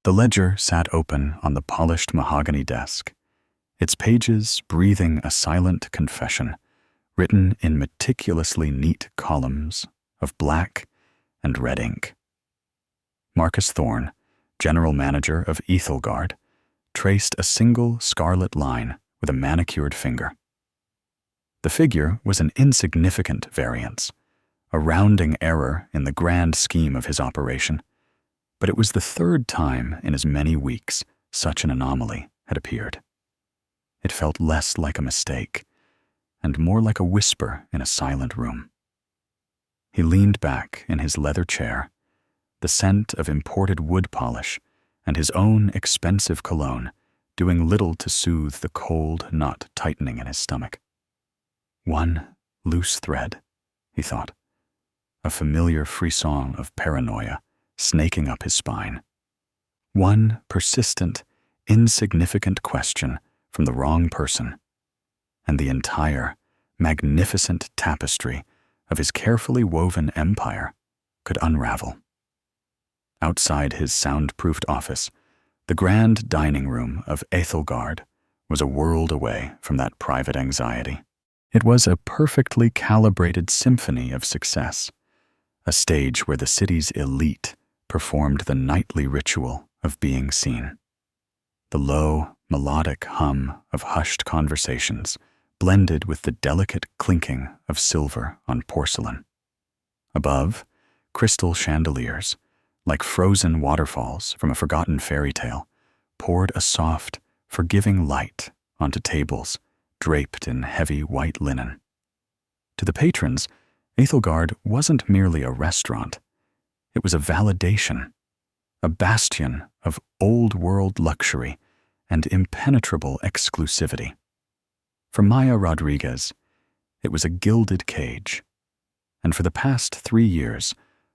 The ledger sat open on the polished mahogany desk, its pages breathing a silent confession, written in meticulously neat columns of black and red ink. Marcus Thorne, general manager of Ethelgard, traced a single scarlet line with a manicured finger. The figure was an insignificant variance, a rounding error in the grand scheme of his operation, but it was the third time in as many weeks such an anomaly had appeared. It felt less like a mistake and more like a whisper in a silent room. He leaned back in his leather chair, the scent of imported wood polish and his own expensive cologne doing little to soothe the cold knot tightening in his stomach. One loose thread, he thought, a familiar frisson of paranoia snaking up his spine. One persistent, insignificant question from the wrong person, and the entire, magnificent tapestry of his carefully woven empire could unravel. Outside his soundproofed office, the grand dining room of Ethelgard was a world away from that private anxiety. It was a perfectly calibrated symphony of success, a stage where the city's elite performed the nightly ritual of being seen. The low, melodic hum of hushed conversations blended with the delicate clinking of silver on porcelain. Above, crystal chandeliers, like frozen waterfalls from a forgotten fairy tale, poured a soft, forgiving light onto tables draped in heavy white linen. To the patrons, Ethelgard wasn't merely a restaurant. It was a validation, a bastion of old-world luxury and impenetrable exclusivity. For Maya Rodriguez, it was a gilded cage, and for the past 3 years,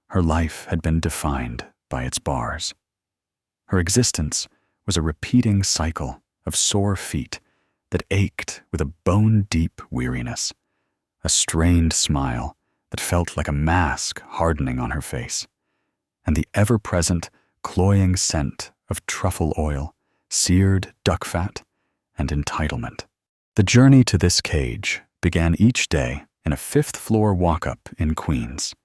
her life had been defined by its bars. Her existence was a repeating cycle of sore feet that ached with a bone-deep weariness, a strained smile that felt like a mask hardening on her face, and the ever-present, cloying scent of truffle oil, seared duck fat, and entitlement. The journey to this cage began each day in a 5th-floor walk-up in Queens,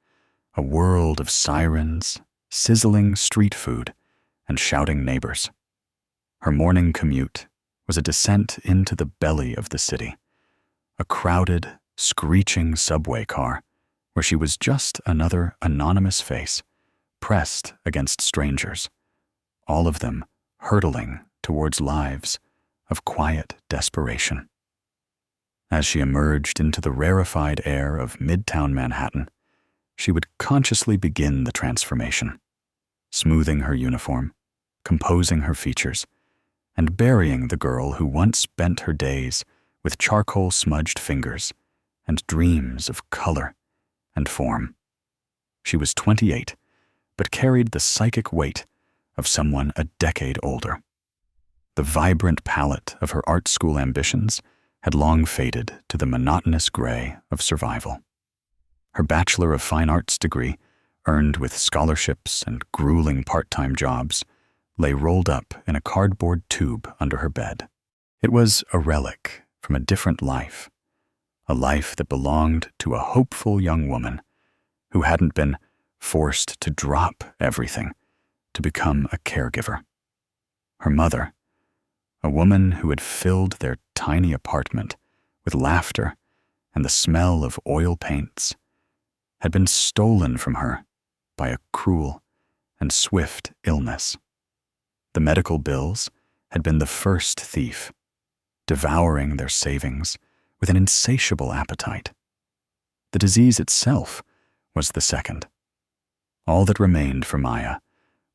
a world of sirens, sizzling street food, and shouting neighbors. Her morning commute was a descent into the belly of the city, a crowded, screeching subway car where she was just another anonymous face pressed against strangers, all of them hurtling towards lives of quiet desperation. As she emerged into the rarefied air of Midtown Manhattan, she would consciously begin the transformation, smoothing her uniform, composing her features, and burying the girl who once spent her days with charcoal-smudged fingers and dreams of color and form. She was 28, but carried the psychic weight of someone a decade older. The vibrant palette of her art school ambitions had long faded to the monotonous gray of survival. Her Bachelor of Fine Arts degree, earned with scholarships and grueling part-time jobs, lay rolled up in a cardboard tube under her bed. It was a relic from a different life, a life that belonged to a hopeful young woman who hadn't been forced to drop everything to become a caregiver. Her mother, a woman who had filled their tiny apartment with laughter and the smell of oil paints, had been stolen from her by a cruel and swift illness. The medical bills had been the first thief, devouring their savings with an insatiable appetite. The disease itself was the second. All that remained for Maya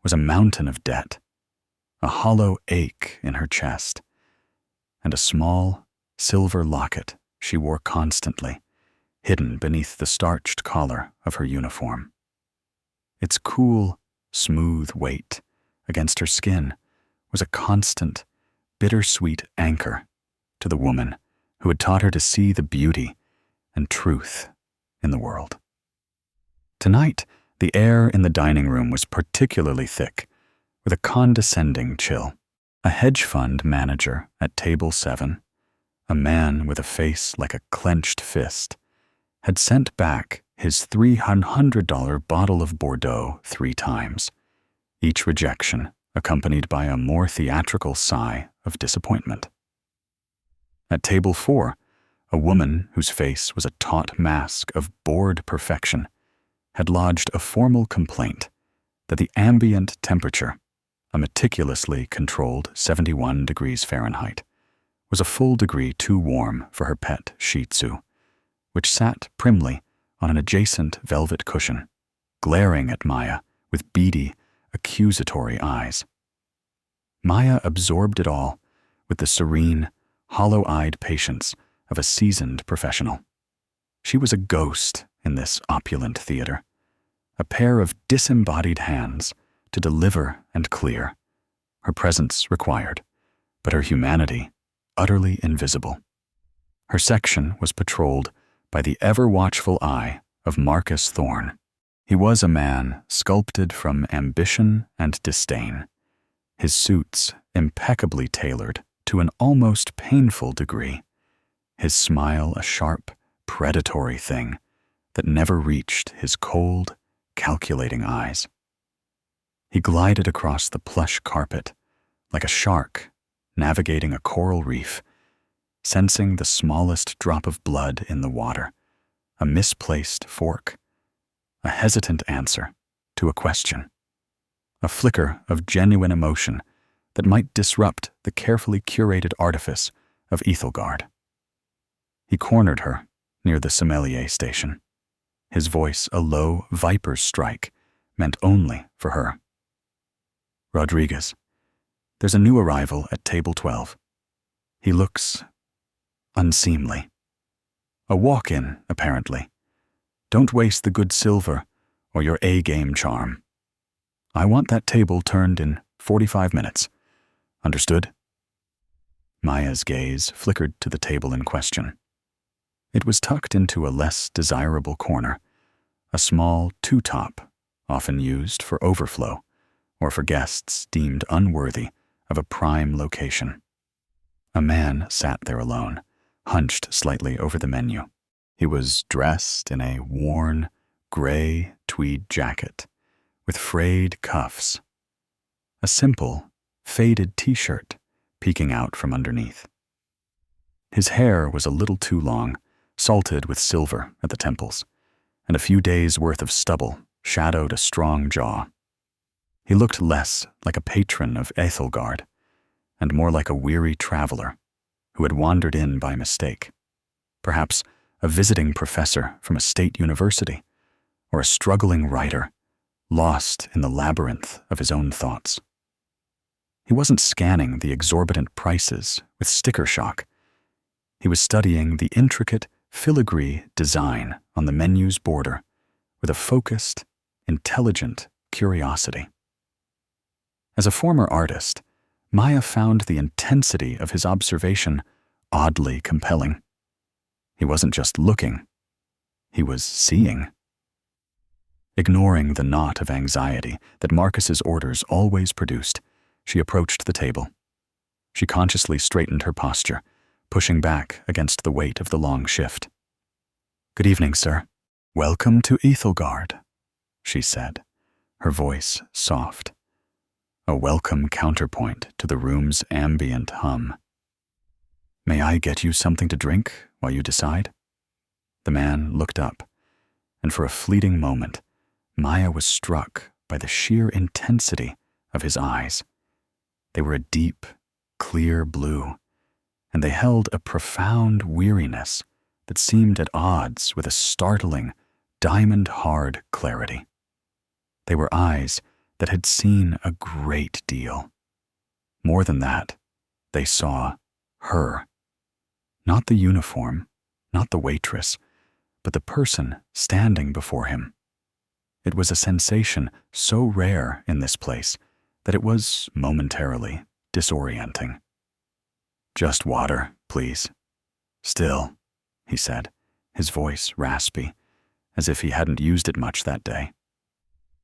was a mountain of debt, a hollow ache in her chest, and a small, silver locket she wore constantly, hidden beneath the starched collar of her uniform. Its cool, smooth weight against her skin was a constant, bittersweet anchor to the woman who had taught her to see the beauty and truth in the world. Tonight, the air in the dining room was particularly thick, with a condescending chill. A hedge fund manager at table 7, a man with a face like a clenched fist, had sent back his $300 bottle of Bordeaux 3 times, each rejection accompanied by a more theatrical sigh of disappointment. At table 4, a woman whose face was a taut mask of bored perfection had lodged a formal complaint that the ambient temperature, a meticulously controlled 71 degrees Fahrenheit, was a full degree too warm for her pet Shih Tzu, which sat primly on an adjacent velvet cushion, glaring at Maya with beady, accusatory eyes. Maya absorbed it all with the serene, hollow-eyed patience of a seasoned professional. She was a ghost in this opulent theater, a pair of disembodied hands to deliver and clear, her presence required, but her humanity utterly invisible. Her section was patrolled by the ever-watchful eye of Marcus Thorne. He was a man sculpted from ambition and disdain, his suits impeccably tailored to an almost painful degree, his smile a sharp, predatory thing that never reached his cold, calculating eyes. He glided across the plush carpet like a shark navigating a coral reef, sensing the smallest drop of blood in the water, a misplaced fork, a hesitant answer to a question, a flicker of genuine emotion that might disrupt the carefully curated artifice of Ethelgard. He cornered her near the sommelier station, his voice a low viper's strike meant only for her. Rodriguez, there's a new arrival at table 12. He looks unseemly. A walk-in, apparently. Don't waste the good silver or your A-game charm. I want that table turned in 45 minutes. Understood? Maya's gaze flickered to the table in question. It was tucked into a less desirable corner, a small two-top, often used for overflow or for guests deemed unworthy of a prime location. A man sat there alone, hunched slightly over the menu. He was dressed in a worn, gray tweed jacket with frayed cuffs, a simple, faded t-shirt peeking out from underneath. His hair was a little too long, salted with silver at the temples, and a few days' worth of stubble shadowed a strong jaw. He looked less like a patron of Ethelgard and more like a weary traveler who had wandered in by mistake, perhaps a visiting professor from a state university or a struggling writer lost in the labyrinth of his own thoughts. He wasn't scanning the exorbitant prices with sticker shock. He was studying the intricate filigree design on the menu's border with a focused, intelligent curiosity. As a former artist, Maya found the intensity of his observation oddly compelling. He wasn't just looking, he was seeing. Ignoring the knot of anxiety that Marcus's orders always produced, she approached the table. She consciously straightened her posture, pushing back against the weight of the long shift. "Good evening, sir. Welcome to Ethelgard," she said, her voice soft, a welcome counterpoint to the room's ambient hum. "May I get you something to drink while you decide?" The man looked up, and for a fleeting moment, Maya was struck by the sheer intensity of his eyes. They were a deep, clear blue, and they held a profound weariness that seemed at odds with a startling, diamond-hard clarity. They were eyes that had seen a great deal. More than that, they saw her. Not the uniform, not the waitress, but the person standing before him. It was a sensation so rare in this place that it was momentarily disorienting. "Just water, please." "Still," he said, his voice raspy, as if he hadn't used it much that day.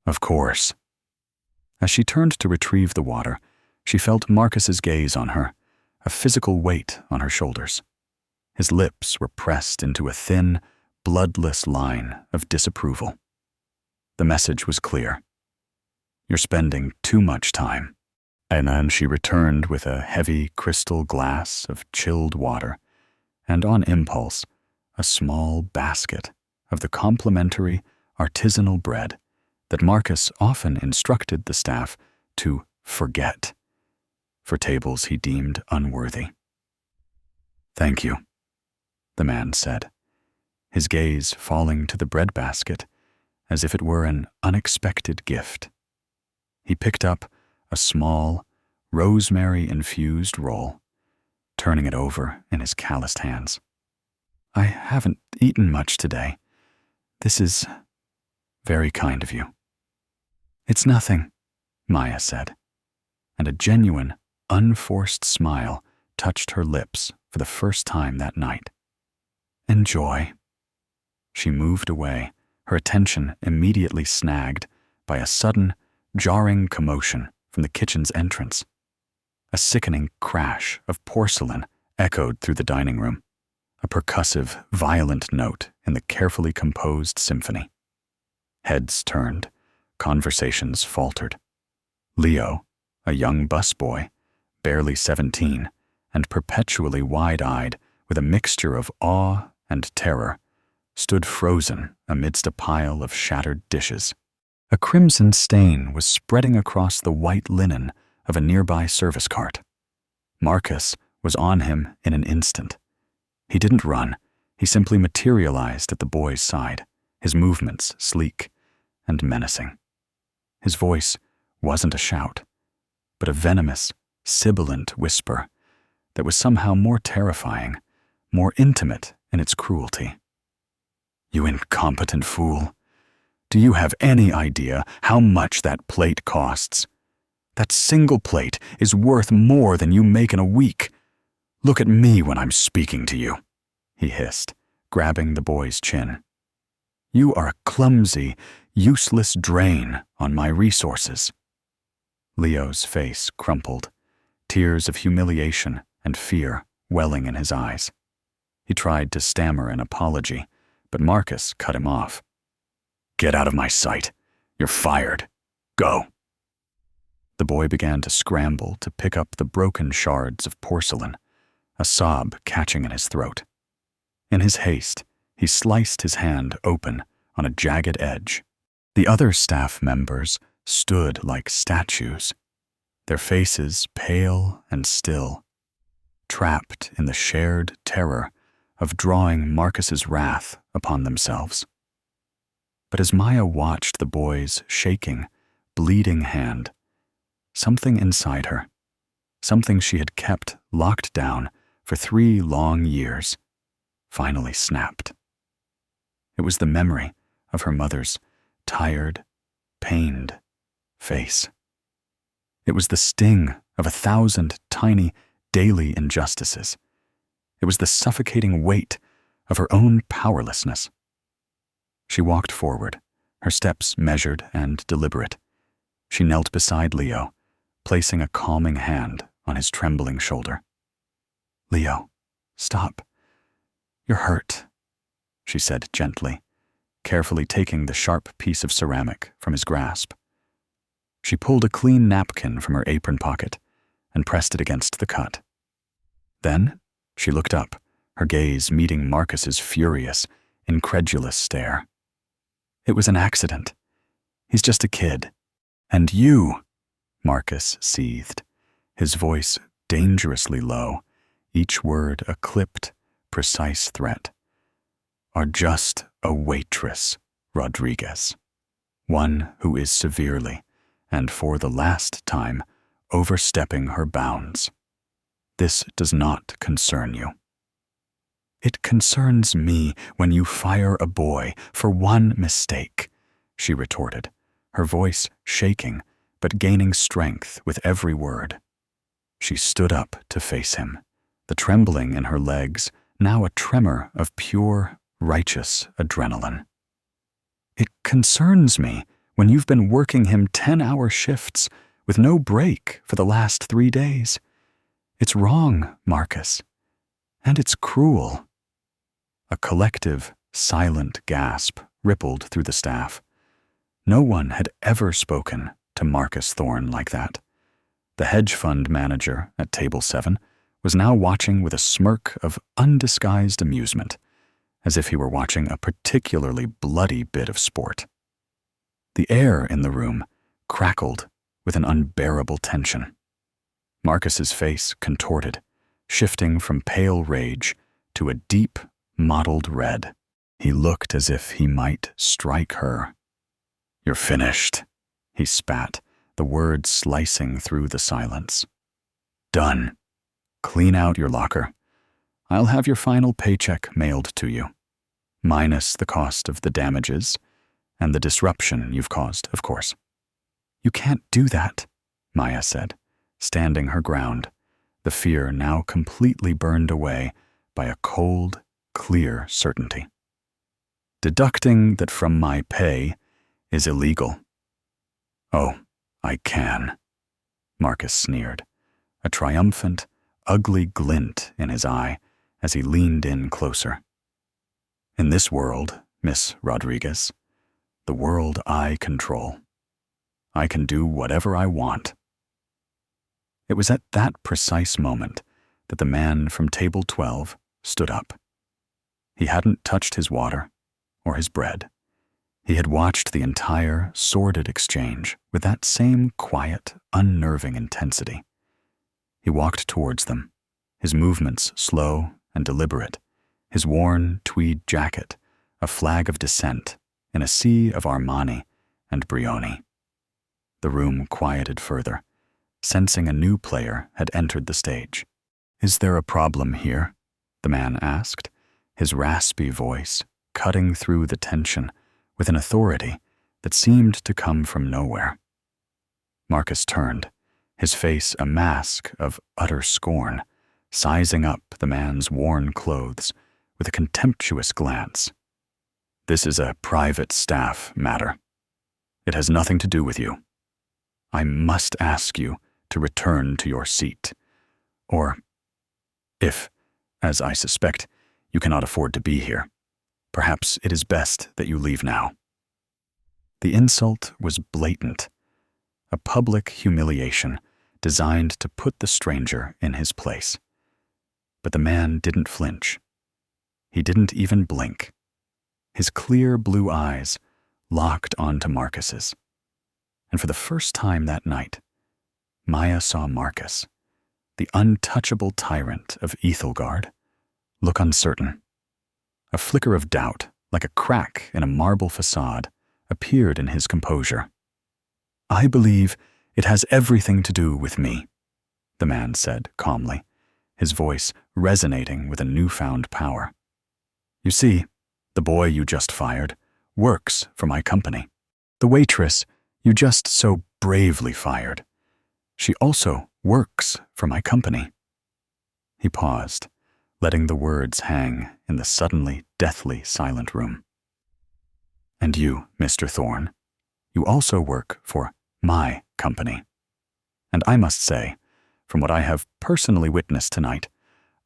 "Of course." As she turned to retrieve the water, she felt Marcus's gaze on her, a physical weight on her shoulders. His lips were pressed into a thin, bloodless line of disapproval. The message was clear. "You're spending too much time." And then she returned with a heavy crystal glass of chilled water, and on impulse, a small basket of the complimentary artisanal bread that Marcus often instructed the staff to forget for tables he deemed unworthy. "Thank you," the man said, his gaze falling to the breadbasket as if it were an unexpected gift. He picked up a small, rosemary-infused roll, turning it over in his calloused hands. "I haven't eaten much today. This is very kind of you." "It's nothing," Maya said, and a genuine, unforced smile touched her lips for the first time that night. "Enjoy." She moved away, her attention immediately snagged by a sudden, jarring commotion from the kitchen's entrance. A sickening crash of porcelain echoed through the dining room, a percussive, violent note in the carefully composed symphony. Heads turned, conversations faltered. Leo, a young busboy, barely 17, and perpetually wide-eyed with a mixture of awe and terror, stood frozen amidst a pile of shattered dishes. A crimson stain was spreading across the white linen of a nearby service cart. Marcus was on him in an instant. He didn't run, he simply materialized at the boy's side, his movements sleek and menacing. His voice wasn't a shout, but a venomous, sibilant whisper that was somehow more terrifying, more intimate in its cruelty. "You incompetent fool. Do you have any idea how much that plate costs? That single plate is worth more than you make in a week. Look at me when I'm speaking to you," he hissed, grabbing the boy's chin. "You are a clumsy, useless drain on my resources." Leo's face crumpled, tears of humiliation and fear welling in his eyes. He tried to stammer an apology, but Marcus cut him off. "Get out of my sight. You're fired. Go." The boy began to scramble to pick up the broken shards of porcelain, a sob catching in his throat. In his haste, he sliced his hand open on a jagged edge. The other staff members stood like statues, their faces pale and still, trapped in the shared terror of drawing Marcus's wrath upon themselves. But as Maya watched the boy's shaking, bleeding hand, something inside her, something she had kept locked down for 3 long years, finally snapped. It was the memory of her mother's tired, pained face. It was the sting of 1,000 tiny, daily injustices. It was the suffocating weight of her own powerlessness. She walked forward, her steps measured and deliberate. She knelt beside Leo, placing a calming hand on his trembling shoulder. "Leo, stop. You're hurt," she said gently, carefully taking the sharp piece of ceramic from his grasp. She pulled a clean napkin from her apron pocket and pressed it against the cut. Then she looked up, her gaze meeting Marcus's furious, incredulous stare. "It was an accident. He's just a kid. And you," Marcus seethed, his voice dangerously low, each word a clipped, precise threat, "are just a waitress, Rodriguez. One who is severely, and for the last time, overstepping her bounds. This does not concern you." "It concerns me when you fire a boy for one mistake," she retorted, her voice shaking but gaining strength with every word. She stood up to face him, the trembling in her legs now a tremor of pure, righteous adrenaline. "It concerns me when you've been working him 10-hour shifts with no break for the last 3 days? It's wrong, Marcus, and it's cruel." A collective, silent gasp rippled through the staff. No one had ever spoken to Marcus Thorne like that. The hedge fund manager at Table 7 was now watching with a smirk of undisguised amusement, as if he were watching a particularly bloody bit of sport. The air in the room crackled with an unbearable tension. Marcus's face contorted, shifting from pale rage to a deep, mottled red. He looked as if he might strike her. "You're finished," he spat, the words slicing through the silence. "Done. Clean out your locker. I'll have your final paycheck mailed to you, minus the cost of the damages and the disruption you've caused, of course." "You can't do that," Maya said, standing her ground, the fear now completely burned away by a cold, clear certainty. "Deducting that from my pay is illegal." "Oh, I can," Marcus sneered, a triumphant, ugly glint in his eye as he leaned in closer. "In this world, Miss Rodriguez, the world I control, I can do whatever I want." It was at that precise moment that the man from Table 12 stood up. He hadn't touched his water or his bread. He had watched the entire sordid exchange with that same quiet, unnerving intensity. He walked towards them, his movements slow and deliberate, his worn tweed jacket a flag of dissent in a sea of Armani and Brioni. The room quieted further, sensing a new player had entered the stage. "Is there a problem here?" the man asked, his raspy voice cutting through the tension with an authority that seemed to come from nowhere. Marcus turned, his face a mask of utter scorn, sizing up the man's worn clothes with a contemptuous glance. "This is a private staff matter. It has nothing to do with you. I must ask you to return to your seat. Or, if, as I suspect, you cannot afford to be here, perhaps it is best that you leave now." The insult was blatant, a public humiliation designed to put the stranger in his place. But the man didn't flinch. He didn't even blink. His clear blue eyes locked onto Marcus's. And for the first time that night, Maya saw Marcus, the untouchable tyrant of Ethelgard, look uncertain. A flicker of doubt, like a crack in a marble facade, appeared in his composure. "I believe it has everything to do with me," the man said calmly, his voice resonating with a newfound power. "You see, the boy you just fired works for my company. The waitress you just so bravely fired, she also works for my company." He paused, letting the words hang in the suddenly deathly silent room. "And you, Mr. Thorne, you also work for my company. And I must say, from what I have personally witnessed tonight,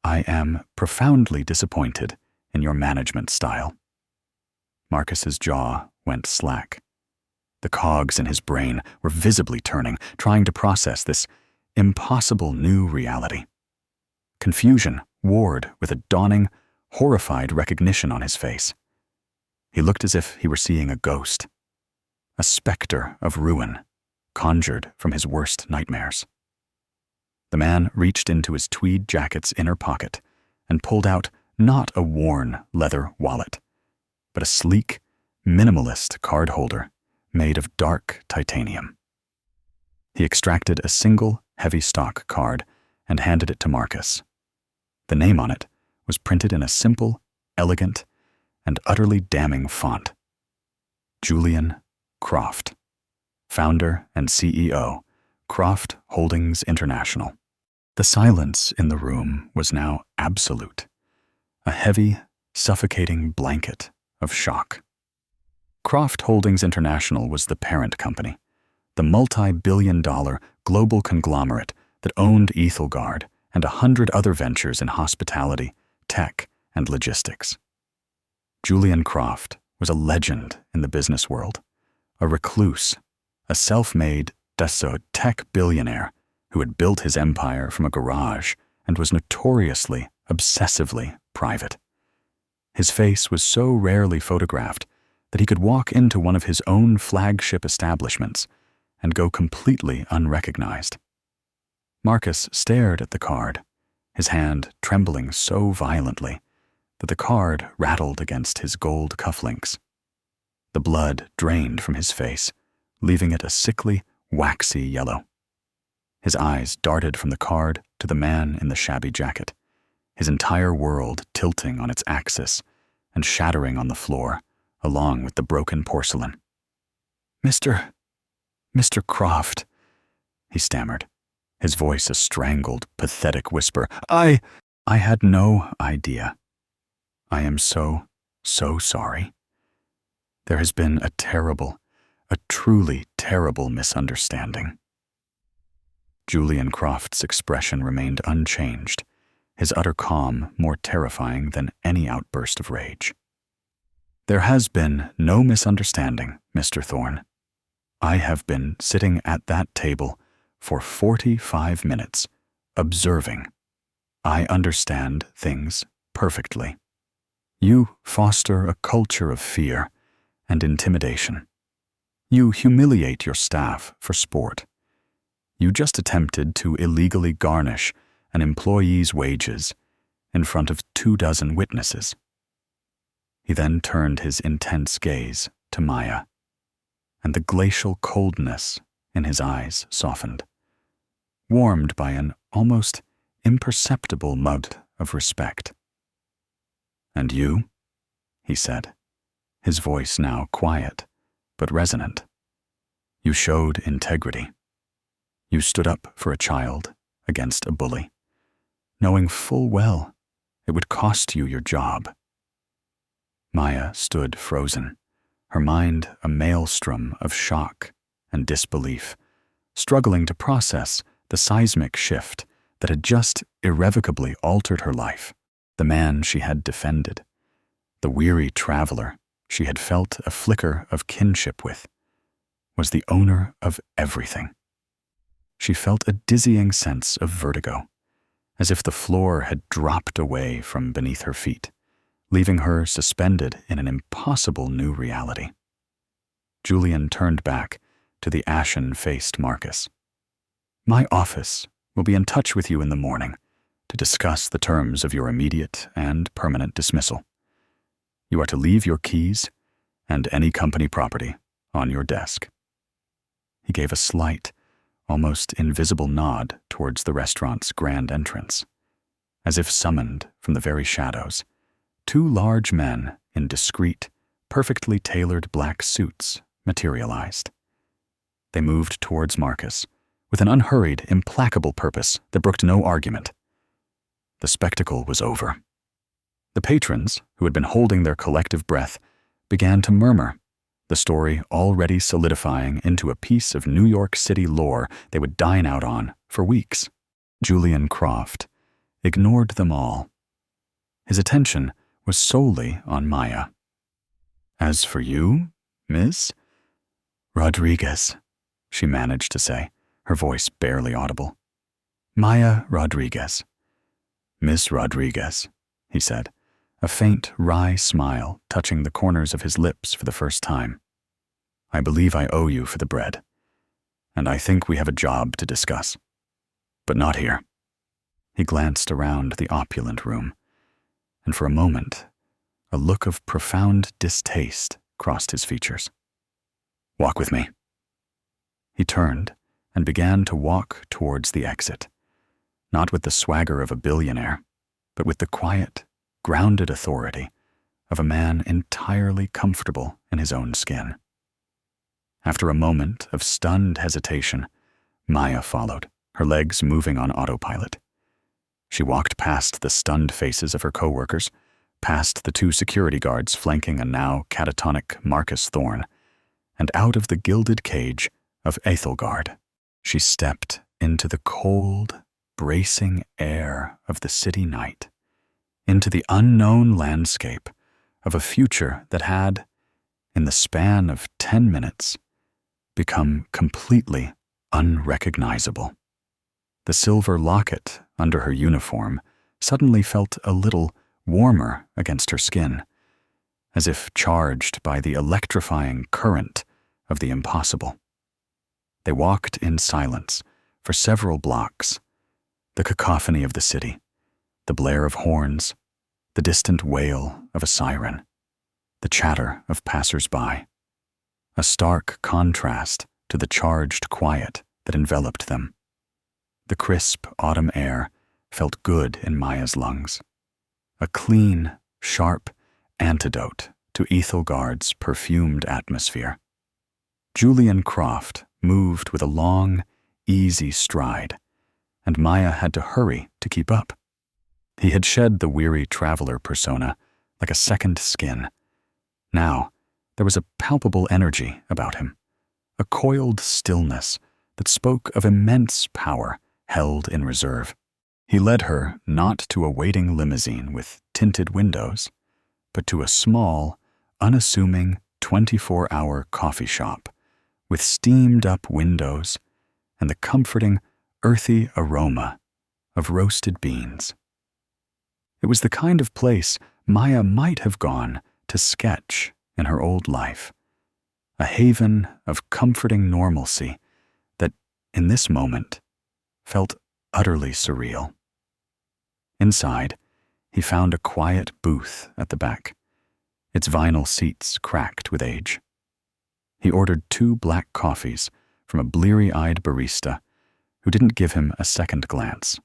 I am profoundly disappointed in your management style." Marcus's jaw went slack. The cogs in his brain were visibly turning, trying to process this impossible new reality. Confusion warred with a dawning, horrified recognition on his face. He looked as if he were seeing a ghost, a specter of ruin conjured from his worst nightmares. The man reached into his tweed jacket's inner pocket and pulled out not a worn leather wallet, but a sleek, minimalist card holder made of dark titanium. He extracted a single heavy stock card and handed it to Marcus. The name on it was printed in a simple, elegant, and utterly damning font. Julian Croft, founder and CEO, Croft Holdings International. The silence in the room was now absolute, a heavy, suffocating blanket of shock. Croft Holdings International was the parent company, the multi-billion-dollar global conglomerate that owned Ethelgard and 100 other ventures in hospitality, tech, and logistics. Julian Croft was a legend in the business world, a recluse, a self-made Dassault tech billionaire who had built his empire from a garage and was notoriously, obsessively private. His face was so rarely photographed that he could walk into one of his own flagship establishments and go completely unrecognized. Marcus stared at the card, his hand trembling so violently that the card rattled against his gold cufflinks. The blood drained from his face, leaving it a sickly, waxy yellow. His eyes darted from the card to the man in the shabby jacket, his entire world tilting on its axis and shattering on the floor, along with the broken porcelain. Mr. Croft, he stammered, his voice a strangled, pathetic whisper. I had no idea. I am so sorry. There has been a truly terrible misunderstanding. Julian Croft's expression remained unchanged, his utter calm more terrifying than any outburst of rage. There has been no misunderstanding, Mr. Thorne. I have been sitting at that table for 45 minutes, observing. I understand things perfectly. You foster a culture of fear and intimidation. You humiliate your staff for sport. You just attempted to illegally garnish an employee's wages in front of 24 witnesses. He then turned his intense gaze to Maya, and the glacial coldness in his eyes softened, warmed by an almost imperceptible mud of respect. And you, he said, his voice now quiet but resonant. You showed integrity. You stood up for a child against a bully, knowing full well it would cost you your job. Maya stood frozen, her mind a maelstrom of shock and disbelief, struggling to process the seismic shift that had just irrevocably altered her life. The man she had defended, the weary traveler she had felt a flicker of kinship with, was the owner of everything. She felt a dizzying sense of vertigo, as if the floor had dropped away from beneath her feet, leaving her suspended in an impossible new reality. Julian turned back to the ashen-faced Marcus. My office will be in touch with you in the morning to discuss the terms of your immediate and permanent dismissal. You are to leave your keys and any company property on your desk. He gave a slight, almost invisible nod towards the restaurant's grand entrance. As if summoned from the very shadows, two large men in discreet, perfectly tailored black suits materialized. They moved towards Marcus with an unhurried, implacable purpose that brooked no argument. The spectacle was over. The patrons, who had been holding their collective breath, began to murmur, the story already solidifying into a piece of New York City lore they would dine out on for weeks. Julian Croft ignored them all. His attention was solely on Maya. As for you, Miss Rodriguez, she managed to say, her voice barely audible. Maya Rodriguez. Miss Rodriguez, he said, a faint, wry smile touching the corners of his lips for the first time. I believe I owe you for the bread, and I think we have a job to discuss. But not here. He glanced around the opulent room, and for a moment, a look of profound distaste crossed his features. Walk with me. He turned and began to walk towards the exit, not with the swagger of a billionaire, but with the quiet, grounded authority of a man entirely comfortable in his own skin. After a moment of stunned hesitation, Maya followed, her legs moving on autopilot. She walked past the stunned faces of her coworkers, past the 2 security guards flanking a now catatonic Marcus Thorne, and out of the gilded cage of Ethelgard. She stepped into the cold, bracing air of the city night, into the unknown landscape of a future that had, in the span of 10 minutes, become completely unrecognizable. The silver locket under her uniform suddenly felt a little warmer against her skin, as if charged by the electrifying current of the impossible. They walked in silence for several blocks, the cacophony of the city, the blare of horns, the distant wail of a siren, the chatter of passers-by, a stark contrast to the charged quiet that enveloped them. The crisp autumn air felt good in Maya's lungs, a clean, sharp antidote to Ethelgard's perfumed atmosphere. Julian Croft moved with a long, easy stride, and Maya had to hurry to keep up. He had shed the weary traveler persona like a second skin. Now, there was a palpable energy about him, a coiled stillness that spoke of immense power held in reserve. He led her not to a waiting limousine with tinted windows, but to a small, unassuming 24-hour coffee shop with steamed-up windows and the comforting, earthy aroma of roasted beans. It was the kind of place Maya might have gone to sketch in her old life, a haven of comforting normalcy that, in this moment, felt utterly surreal. Inside, he found a quiet booth at the back, its vinyl seats cracked with age. He ordered 2 black coffees from a bleary-eyed barista who didn't give him a second glance.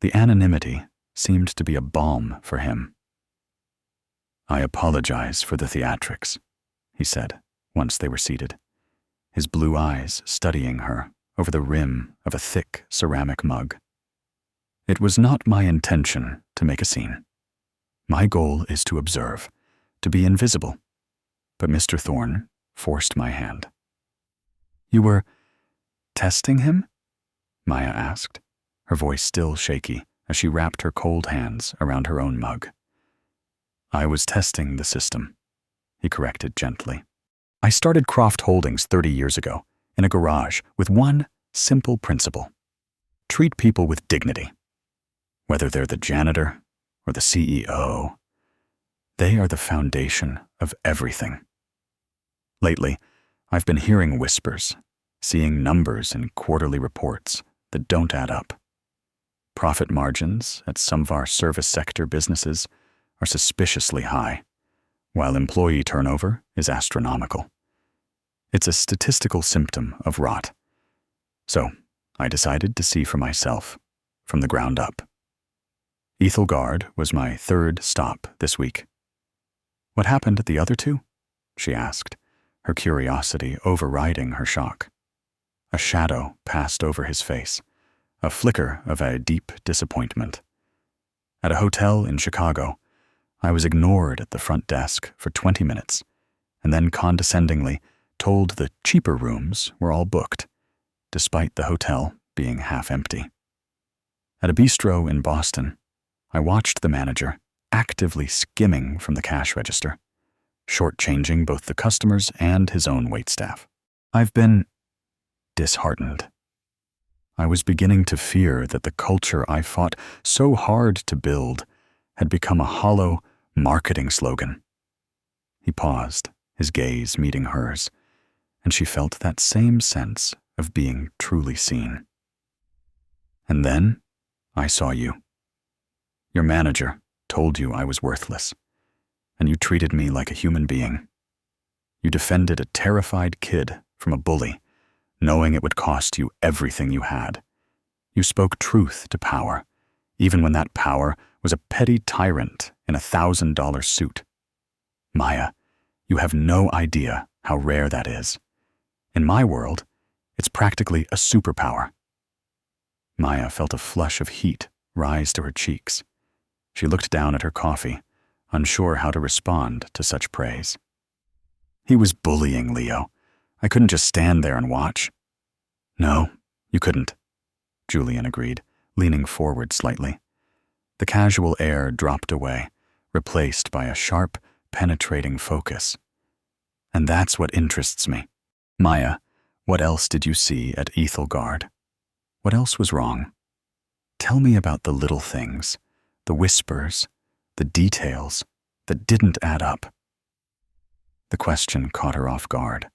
The anonymity seemed to be a balm for him. "I apologize for the theatrics," he said, once they were seated, his blue eyes studying her over the rim of a thick ceramic mug. "It was not my intention to make a scene. My goal is to observe, to be invisible. But Mr. Thorne forced my hand." "You were testing him?" Maya asked, her voice still shaky as she wrapped her cold hands around her own mug. "I was testing the system," he corrected gently. "I started Croft Holdings 30 years ago, in a garage, with one simple principle. Treat people with dignity. Whether they're the janitor or the CEO, they are the foundation of everything. Lately, I've been hearing whispers, seeing numbers in quarterly reports that don't add up. Profit margins at some of our service sector businesses are suspiciously high, while employee turnover is astronomical. It's a statistical symptom of rot. So I decided to see for myself, from the ground up. Ethelgard was my 3rd stop this week." "What happened at the other 2? She asked, her curiosity overriding her shock. A shadow passed over his face, a flicker of a deep disappointment. "At a hotel in Chicago, I was ignored at the front desk for 20 minutes, and then condescendingly told the cheaper rooms were all booked, despite the hotel being half empty. At a bistro in Boston, I watched the manager actively skimming from the cash register, shortchanging both the customers and his own waitstaff. I've been disheartened. I was beginning to fear that the culture I fought so hard to build had become a hollow marketing slogan." He paused, his gaze meeting hers, and she felt that same sense of being truly seen. "And then I saw you. Your manager told you I was worthless, and you treated me like a human being. You defended a terrified kid from a bully, knowing it would cost you everything you had. You spoke truth to power, even when that power was a petty tyrant in a $1,000 suit. Maya, you have no idea how rare that is. In my world, it's practically a superpower." Maya felt a flush of heat rise to her cheeks. She looked down at her coffee, unsure how to respond to such praise. He was bullying Leo. I couldn't just stand there and watch. No, you couldn't, Julian agreed, leaning forward slightly. The casual air dropped away, replaced by a sharp, penetrating focus. And that's what interests me. Maya, what else did you see at Ethelgard? What else was wrong? Tell me about the little things, the whispers, the details that didn't add up. The question caught her off guard.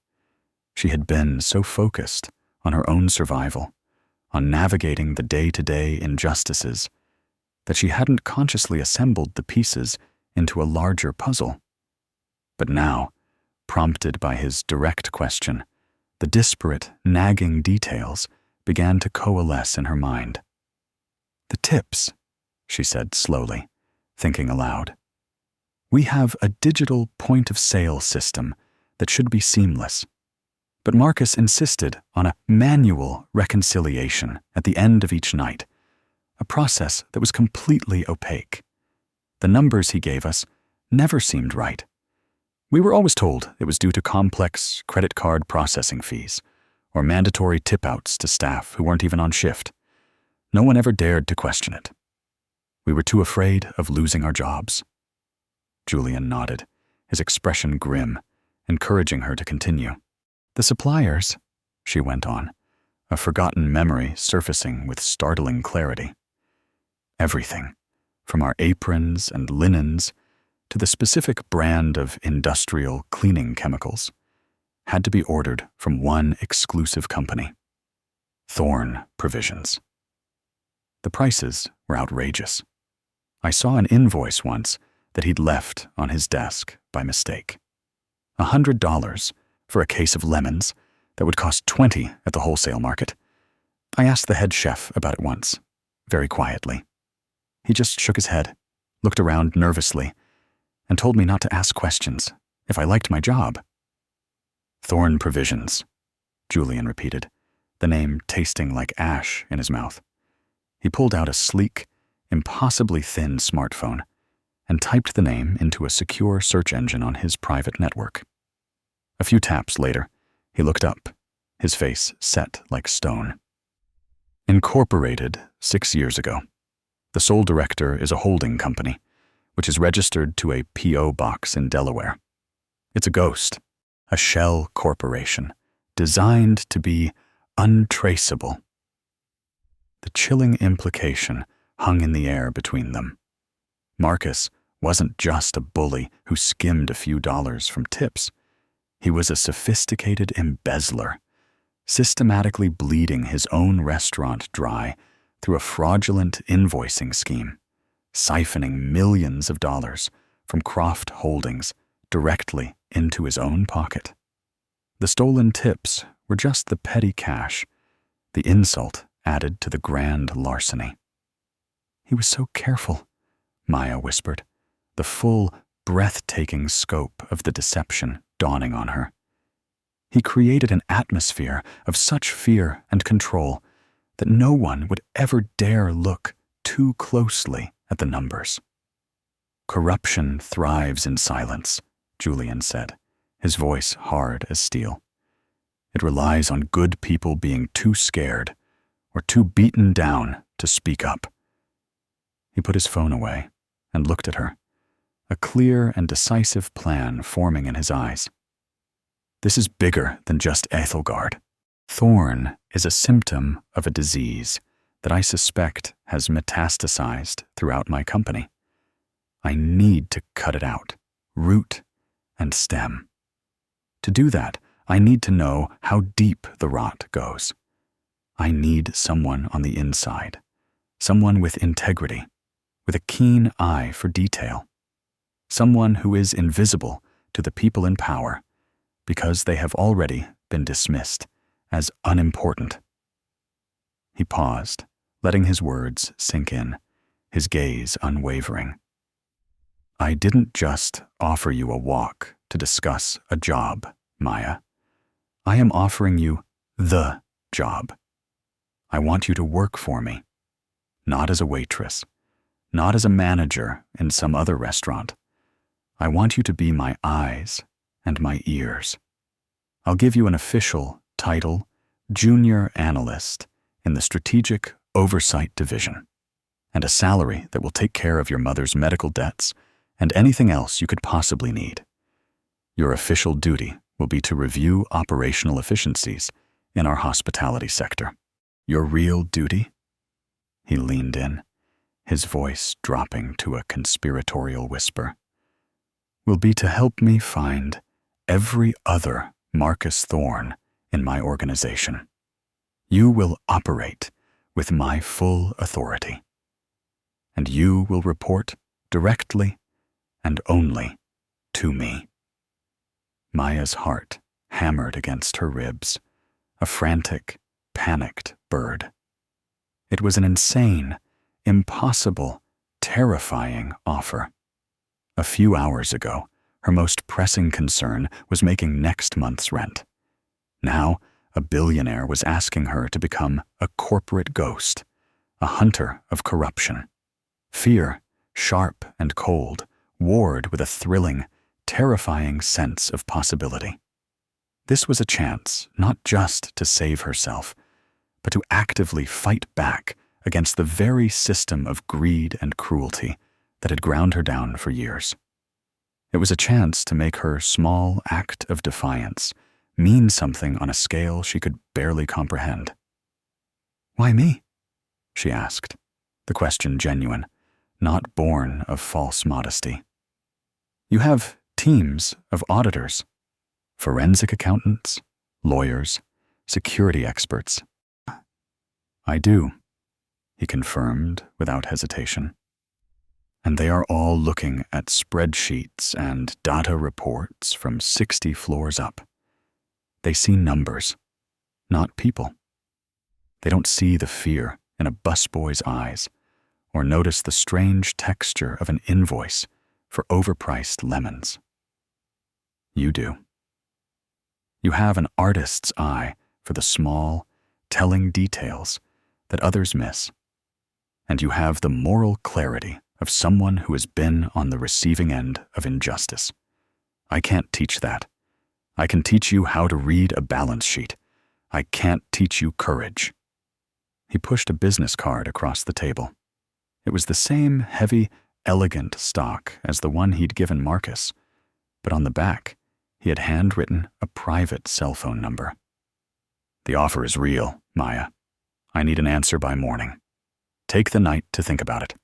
She had been so focused on her own survival, on navigating the day-to-day injustices, that she hadn't consciously assembled the pieces into a larger puzzle. But now, prompted by his direct question, the disparate, nagging details began to coalesce in her mind. The tips, she said slowly, thinking aloud. We have a digital point-of-sale system that should be seamless. But Marcus insisted on a manual reconciliation at the end of each night, a process that was completely opaque. The numbers he gave us never seemed right. We were always told it was due to complex credit card processing fees or mandatory tip-outs to staff who weren't even on shift. No one ever dared to question it. We were too afraid of losing our jobs. Julian nodded, his expression grim, encouraging her to continue. The suppliers, she went on, a forgotten memory surfacing with startling clarity. Everything, from our aprons and linens to the specific brand of industrial cleaning chemicals, had to be ordered from one exclusive company, Thorn Provisions. The prices were outrageous. I saw an invoice once that he'd left on his desk by mistake. $100 for a case of lemons that would cost $20 at the wholesale market. I asked the head chef about it once, very quietly. He just shook his head, looked around nervously, and told me not to ask questions if I liked my job. Thorn Provisions, Julian repeated, the name tasting like ash in his mouth. He pulled out a sleek, impossibly thin smartphone and typed the name into a secure search engine on his private network. A few taps later, he looked up, his face set like stone. Incorporated 6 years ago. The sole director is a holding company, which is registered to a P.O. box in Delaware. It's a ghost, a shell corporation, designed to be untraceable. The chilling implication hung in the air between them. Marcus wasn't just a bully who skimmed a few dollars from tips. He was a sophisticated embezzler, systematically bleeding his own restaurant dry through a fraudulent invoicing scheme, siphoning millions of dollars from Croft Holdings directly into his own pocket. The stolen tips were just the petty cash, the insult added to the grand larceny. He was so careful, Maya whispered, the full, breathtaking scope of the deception dawning on her. He created an atmosphere of such fear and control that no one would ever dare look too closely at the numbers. Corruption thrives in silence, Julian said, his voice hard as steel. It relies on good people being too scared or too beaten down to speak up. He put his phone away and looked at her, a clear and decisive plan forming in his eyes. This is bigger than just Ethelgard. Thorn is a symptom of a disease that I suspect has metastasized throughout my company. I need to cut it out, root and stem. To do that, I need to know how deep the rot goes. I need someone on the inside, someone with integrity, with a keen eye for detail, someone who is invisible to the people in power because they have already been dismissed as unimportant. He paused, letting his words sink in, his gaze unwavering. I didn't just offer you a walk to discuss a job, Maya. I am offering you the job. I want you to work for me, not as a waitress, not as a manager in some other restaurant, I want you to be my eyes and my ears. I'll give you an official title, Junior Analyst in the Strategic Oversight Division, and a salary that will take care of your mother's medical debts and anything else you could possibly need. Your official duty will be to review operational efficiencies in our hospitality sector. Your real duty? He leaned in, his voice dropping to a conspiratorial whisper, will be to help me find every other Marcus Thorne in my organization. You will operate with my full authority, and you will report directly and only to me. Maya's heart hammered against her ribs, a frantic, panicked bird. It was an insane, impossible, terrifying offer. A few hours ago, her most pressing concern was making next month's rent. Now, a billionaire was asking her to become a corporate ghost, a hunter of corruption. Fear, sharp and cold, warred with a thrilling, terrifying sense of possibility. This was a chance not just to save herself, but to actively fight back against the very system of greed and cruelty that had ground her down for years. It was a chance to make her small act of defiance mean something on a scale she could barely comprehend. "Why me?" she asked, the question genuine, not born of false modesty. "You have teams of auditors, forensic accountants, lawyers, security experts." "I do," he confirmed without hesitation. "And they are all looking at spreadsheets and data reports from 60 floors up. They see numbers, not people. They don't see the fear in a busboy's eyes or notice the strange texture of an invoice for overpriced lemons. You do. You have an artist's eye for the small, telling details that others miss, and you have the moral clarity of someone who has been on the receiving end of injustice. I can't teach that. I can teach you how to read a balance sheet. I can't teach you courage." He pushed a business card across the table. It was the same heavy, elegant stock as the one he'd given Marcus, but on the back, he had handwritten a private cell phone number. "The offer is real, Maya. I need an answer by morning. Take the night to think about it.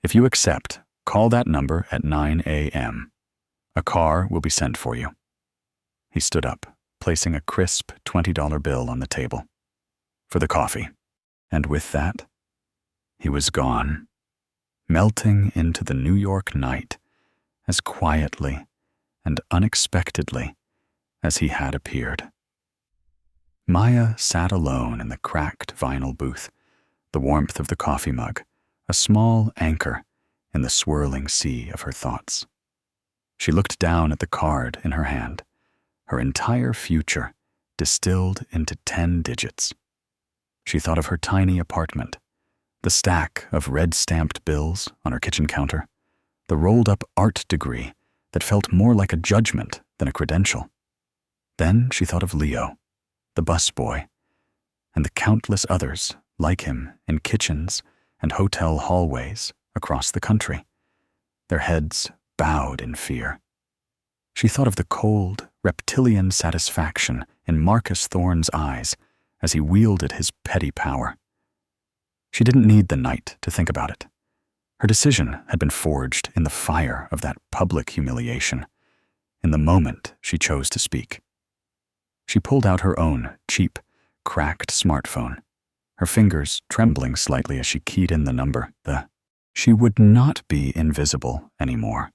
If you accept, call that number at 9 a.m. A car will be sent for you." He stood up, placing a crisp $20 bill on the table. "For the coffee." And with that, he was gone, melting into the New York night as quietly and unexpectedly as he had appeared. Maya sat alone in the cracked vinyl booth, the warmth of the coffee mug, a small anchor in the swirling sea of her thoughts. She looked down at the card in her hand, her entire future distilled into 10 digits. She thought of her tiny apartment, the stack of red-stamped bills on her kitchen counter, the rolled-up art degree that felt more like a judgment than a credential. Then she thought of Leo, the busboy, and the countless others like him in kitchens and hotel hallways across the country, their heads bowed in fear. She thought of the cold, reptilian satisfaction in Marcus Thorne's eyes as he wielded his petty power. She didn't need the night to think about it. Her decision had been forged in the fire of that public humiliation, in the moment she chose to speak. She pulled out her own cheap, cracked smartphone, her fingers trembling slightly as she keyed in the number. She would not be invisible anymore.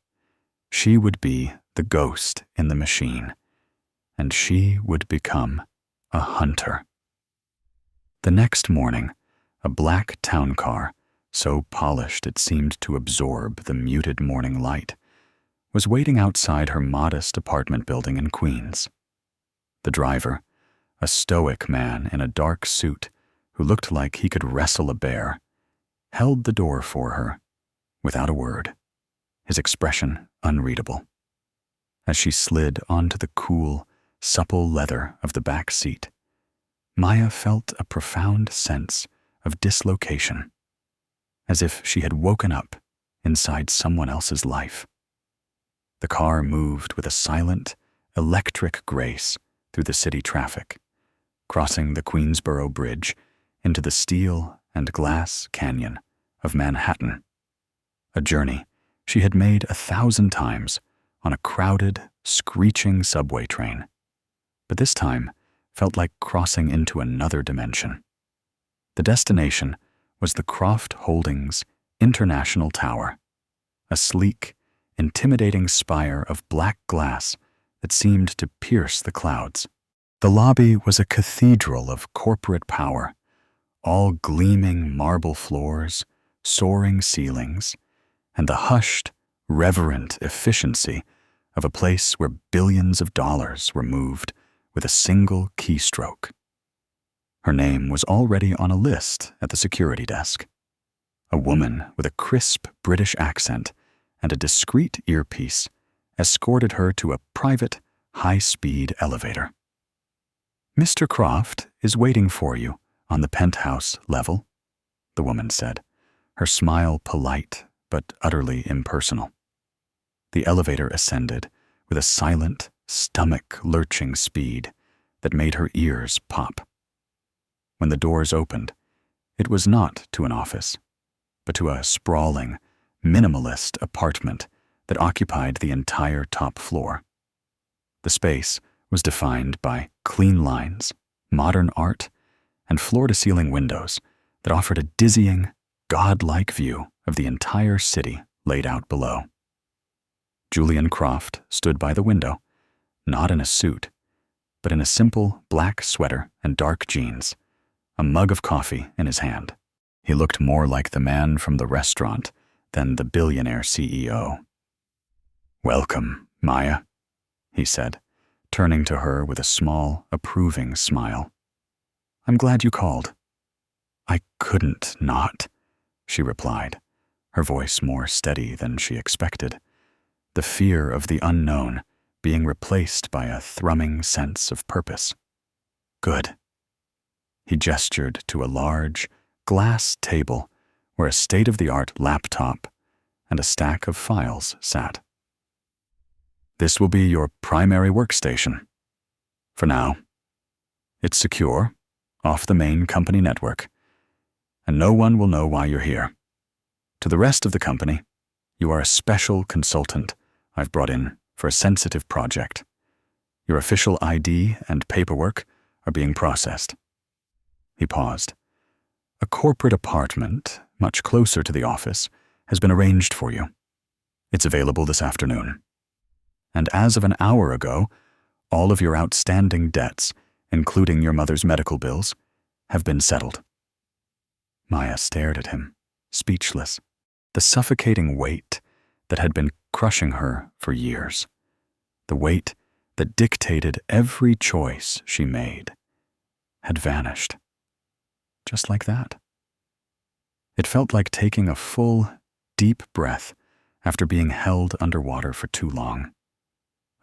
She would be the ghost in the machine, and she would become a hunter. The next morning, a black town car, so polished it seemed to absorb the muted morning light, was waiting outside her modest apartment building in Queens. The driver, a stoic man in a dark suit who looked like he could wrestle a bear, held the door for her, without a word, his expression unreadable. as she slid onto the cool, supple leather of the back seat, Maya felt a profound sense of dislocation, as if she had woken up inside someone else's life. The car moved with a silent, electric grace through the city traffic, crossing the Queensboro Bridge into the steel and glass canyon of Manhattan, a journey she had made 1,000 times on a crowded, screeching subway train, but this time felt like crossing into another dimension. The destination was the Croft Holdings International Tower, a sleek, intimidating spire of black glass that seemed to pierce the clouds. The lobby was a cathedral of corporate power, all gleaming marble floors, soaring ceilings, and the hushed, reverent efficiency of a place where billions of dollars were moved with a single keystroke. Her name was already on a list at the security desk. A woman with a crisp British accent and a discreet earpiece escorted her to a private, high-speed elevator. "Mr. Croft is waiting for you on the penthouse level," the woman said, her smile polite but utterly impersonal. The elevator ascended with a silent, stomach-lurching speed that made her ears pop. When the doors opened, it was not to an office, but to a sprawling, minimalist apartment that occupied the entire top floor. The space was defined by clean lines, modern art, and floor-to-ceiling windows that offered a dizzying, godlike view of the entire city laid out below. Julian Croft stood by the window, not in a suit, but in a simple black sweater and dark jeans, a mug of coffee in his hand. He looked more like the man from the restaurant than the billionaire CEO. "Welcome, Maya," he said, turning to her with a small, approving smile. "I'm glad you called." "I couldn't not," she replied, her voice more steady than she expected, the fear of the unknown being replaced by a thrumming sense of purpose. "Good." He gestured to a large, glass table where a state-of-the-art laptop and a stack of files sat. "This will be your primary workstation. For now. It's secure, off the main company network, and no one will know why you're here. To the rest of the company, you are a special consultant I've brought in for a sensitive project. Your official ID and paperwork are being processed." He paused. "A corporate apartment, much closer to the office, has been arranged for you. It's available this afternoon. And as of an hour ago, all of your outstanding debts, including your mother's medical bills, have been settled." Maya stared at him, speechless. The suffocating weight that had been crushing her for years, the weight that dictated every choice she made, had vanished. Just like that. It felt like taking a full, deep breath after being held underwater for too long.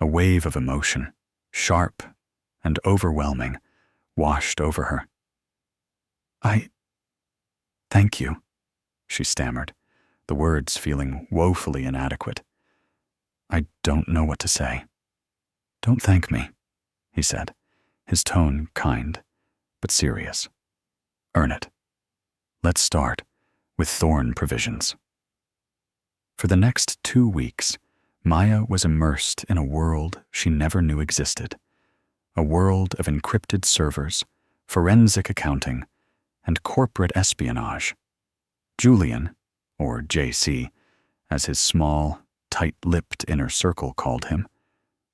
A wave of emotion, sharp and overwhelming, washed over her. Thank you," she stammered, the words feeling woefully inadequate. "I don't know what to say." "Don't thank me," he said, his tone kind but serious. "Earn it. Let's start with Thorn provisions." For the next 2 weeks, Maya was immersed in a world she never knew existed, a world of encrypted servers, forensic accounting, and corporate espionage. Julian, or JC, as his small, tight-lipped inner circle called him,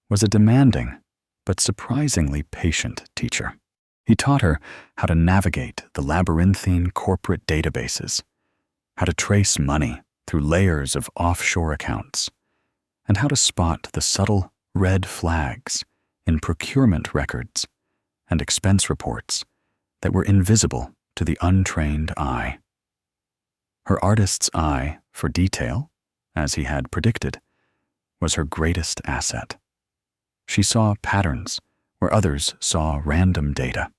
was a demanding but surprisingly patient teacher. He taught her how to navigate the labyrinthine corporate databases, how to trace money through layers of offshore accounts, and how to spot the subtle red flags in procurement records and expense reports that were invisible to the untrained eye. Her artist's eye for detail, as he had predicted, was her greatest asset. She saw patterns where others saw random data.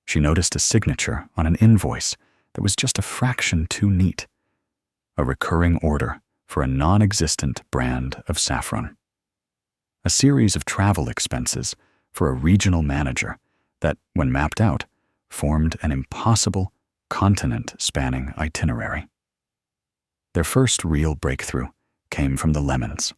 She noticed a signature on an invoice that was just a fraction too neat, a recurring order for a non-existent brand of saffron, a series of travel expenses for a regional manager that, when mapped out, formed an impossible, continent-spanning itinerary. Their first real breakthrough came from the lemons.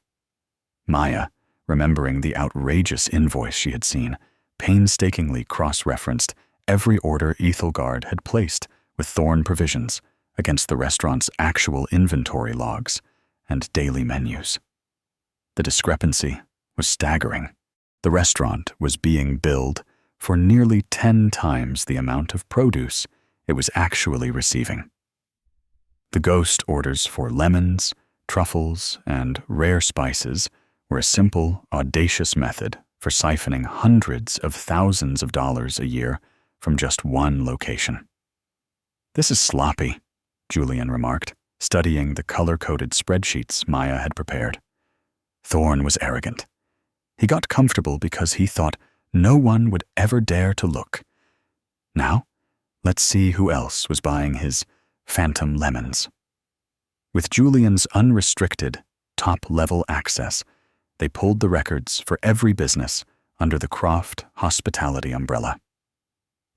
Maya, remembering the outrageous invoice she had seen, painstakingly cross-referenced every order Ethelgard had placed with Thorn Provisions against the restaurant's actual inventory logs and daily menus. The discrepancy was staggering. The restaurant was being billed for nearly 10 times the amount of produce it was actually receiving. The ghost orders for lemons, truffles, and rare spices were a simple, audacious method for siphoning hundreds of thousands of dollars a year from just one location. "This is sloppy," Julian remarked, studying the color-coded spreadsheets Maya had prepared. Thorn was arrogant. He got comfortable because he thought no one would ever dare to look. Now, let's see who else was buying his phantom lemons. With Julian's unrestricted, top-level access, they pulled the records for every business under the Croft Hospitality umbrella.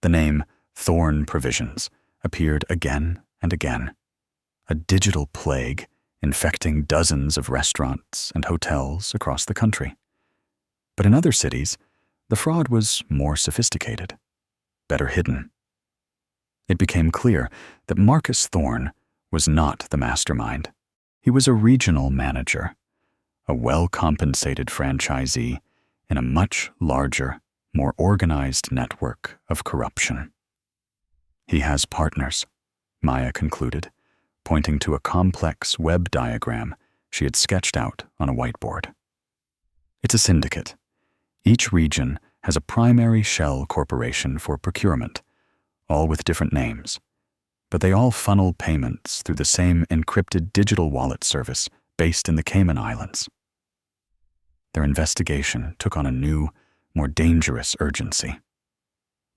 The name Thorn Provisions appeared again and again, a digital plague infecting dozens of restaurants and hotels across the country. But in other cities, the fraud was more sophisticated, better hidden. It became clear that Marcus Thorn was not the mastermind. He was a regional manager, a well-compensated franchisee in a much larger, more organized network of corruption. "He has partners," Maya concluded, pointing to a complex web diagram she had sketched out on a whiteboard. "It's a syndicate. Each region has a primary shell corporation for procurement, all with different names, but they all funnel payments through the same encrypted digital wallet service based in the Cayman Islands." Their investigation took on a new, more dangerous urgency.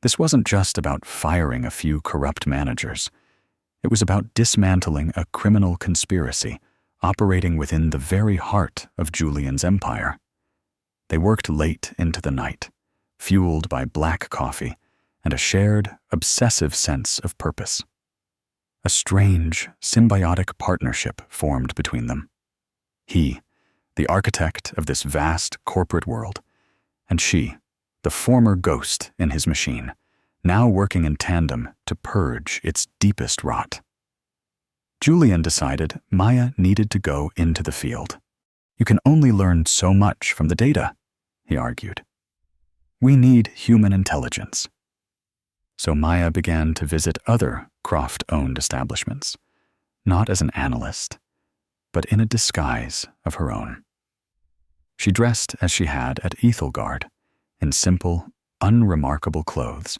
This wasn't just about firing a few corrupt managers. It was about dismantling a criminal conspiracy operating within the very heart of Julian's empire. They worked late into the night, fueled by black coffee and a shared, obsessive sense of purpose. A strange, symbiotic partnership formed between them. He, the architect of this vast corporate world, and she, the former ghost in his machine, now working in tandem to purge its deepest rot. Julian decided Maya needed to go into the field. "You can only learn so much from the data," he argued. "We need human intelligence." So Maya began to visit other Croft-owned establishments, not as an analyst, but in a disguise of her own. She dressed as she had at Ethelgard, in simple, unremarkable clothes,